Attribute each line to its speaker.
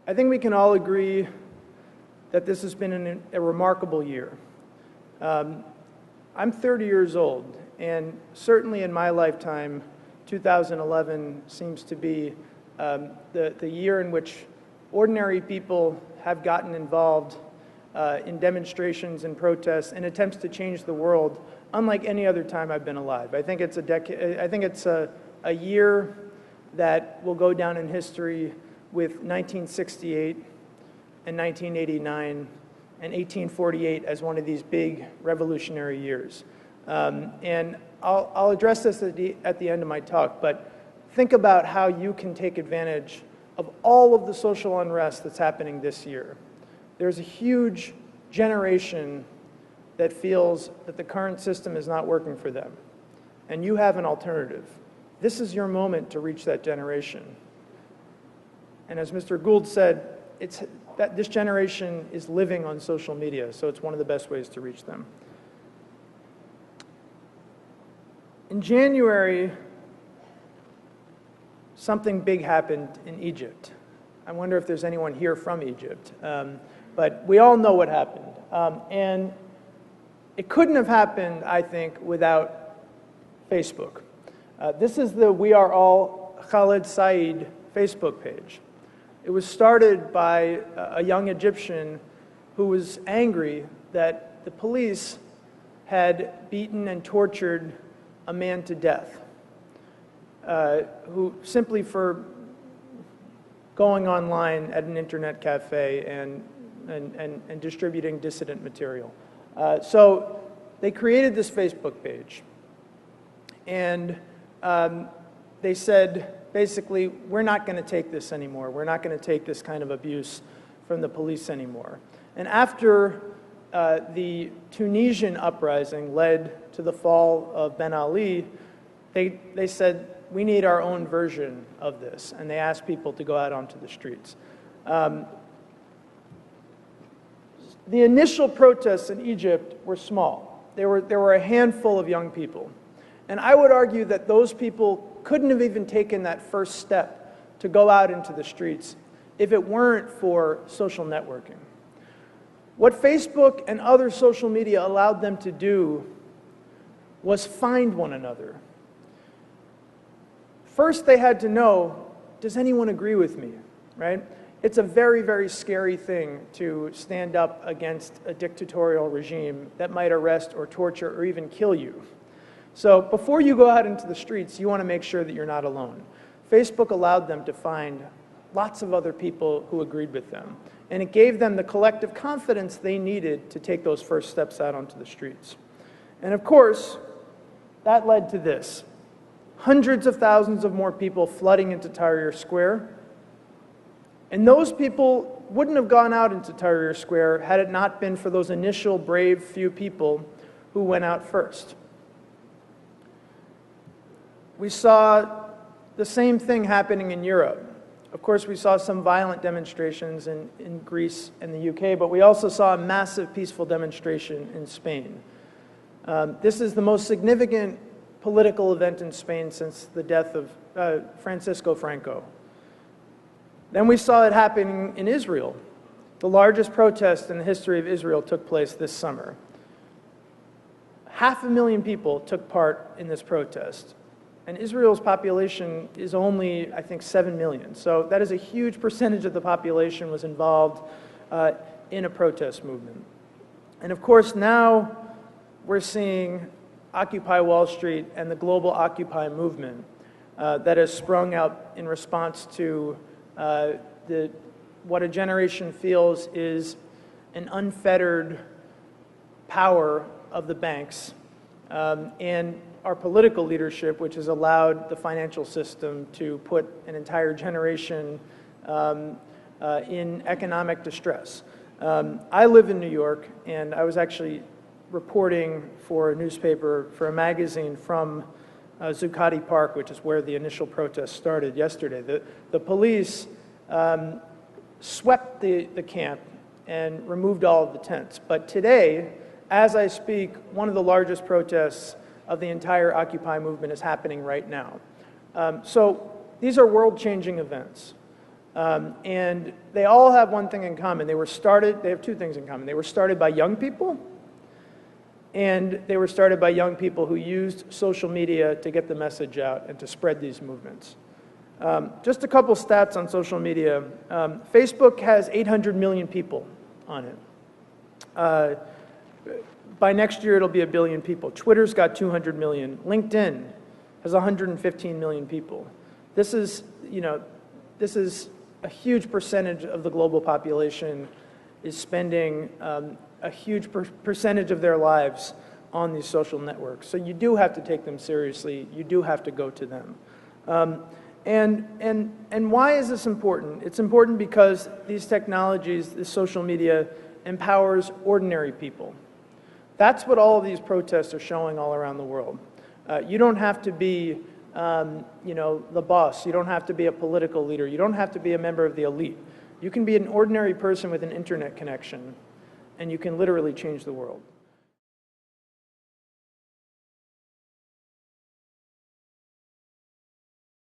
Speaker 1: I think we can all agree that this has been a remarkable year. I'm 30 years old, and certainly in my lifetime, 2011 seems to be the year in which ordinary people have gotten involved in demonstrations and protests and attempts to change the world, unlike any other time I've been alive. I think it's a year that will go down in history with 1968 and 1989 and 1848 as one of these big revolutionary years. And I'll address this at the end of my talk, but think about how you can take advantage of all of the social unrest that's happening this year. There's a huge generation that feels that the current system is not working for them, and you have an alternative. This is your moment to reach that generation. And as Mr. Gould said, this generation is living on social media, so it's one of the best ways to reach them. In January, something big happened in Egypt. I wonder if there's anyone here from Egypt, but we all know what happened. And it couldn't have happened, I think, without Facebook. This is the We Are All Khaled Said Facebook page. It was started by a young Egyptian who was angry that the police had beaten and tortured a man to death, who simply for going online at an internet cafe and distributing dissident material. So they created this Facebook page, and they said, basically, we're not going to take this anymore. We're not going to take this kind of abuse from the police anymore. And after the Tunisian uprising led to the fall of Ben Ali, they said, we need our own version of this, and they asked people to go out onto the streets. The initial protests in Egypt were small. There were a handful of young people. And I would argue that those people couldn't have even taken that first step to go out into the streets if it weren't for social networking. What Facebook and other social media allowed them to do was find one another. First, they had to know, does anyone agree with me, right? It's a very, very scary thing to stand up against a dictatorial regime that might arrest or torture or even kill you. So before you go out into the streets, you want to make sure that you're not alone. Facebook allowed them to find lots of other people who agreed with them, and it gave them the collective confidence they needed to take those first steps out onto the streets. And of course, that led to this. Hundreds of thousands of more people flooding into Tahrir Square. And those people wouldn't have gone out into Tahrir Square had it not been for those initial brave few people who went out first. We saw the same thing happening in Europe. Of course, we saw some violent demonstrations in Greece and the UK, but we also saw a massive peaceful demonstration in Spain. This is the most significant political event in Spain since the death of Francisco Franco. Then we saw it happening in Israel. The largest protest in the history of Israel took place this summer. 500,000 people took part in this protest. And Israel's population is only, I think, 7 million. So that is a huge percentage of the population was involved in a protest movement. And of course, now we're seeing Occupy Wall Street and the global Occupy movement that has sprung up in response to what a generation feels is an unfettered power of the banks and our political leadership, which has allowed the financial system to put an entire generation in economic distress. I live in New York, and I was actually reporting for a newspaper, for a magazine from Zuccotti Park, which is where the initial protest started yesterday. The police swept the camp and removed all of the tents. But today, as I speak, one of the largest protests of the entire Occupy movement is happening right now. So these are world-changing events. And they all have one thing in common. They have two things in common. They were started by young people, and they were started by young people who used social media to get the message out and to spread these movements. Just a couple stats on social media. Facebook has 800 million people on it. By next year, it'll be 1 billion people. Twitter's got 200 million. LinkedIn has 115 million people. This is a huge percentage of the global population is spending a huge percentage of their lives on these social networks. So you do have to take them seriously. You do have to go to them. And why is this important? It's important because these technologies, this social media, empowers ordinary people. That's what all of these protests are showing all around the world. You don't have to be, the boss. You don't have to be a political leader. You don't have to be a member of the elite. You can be an ordinary person with an internet connection, and you can literally change the world.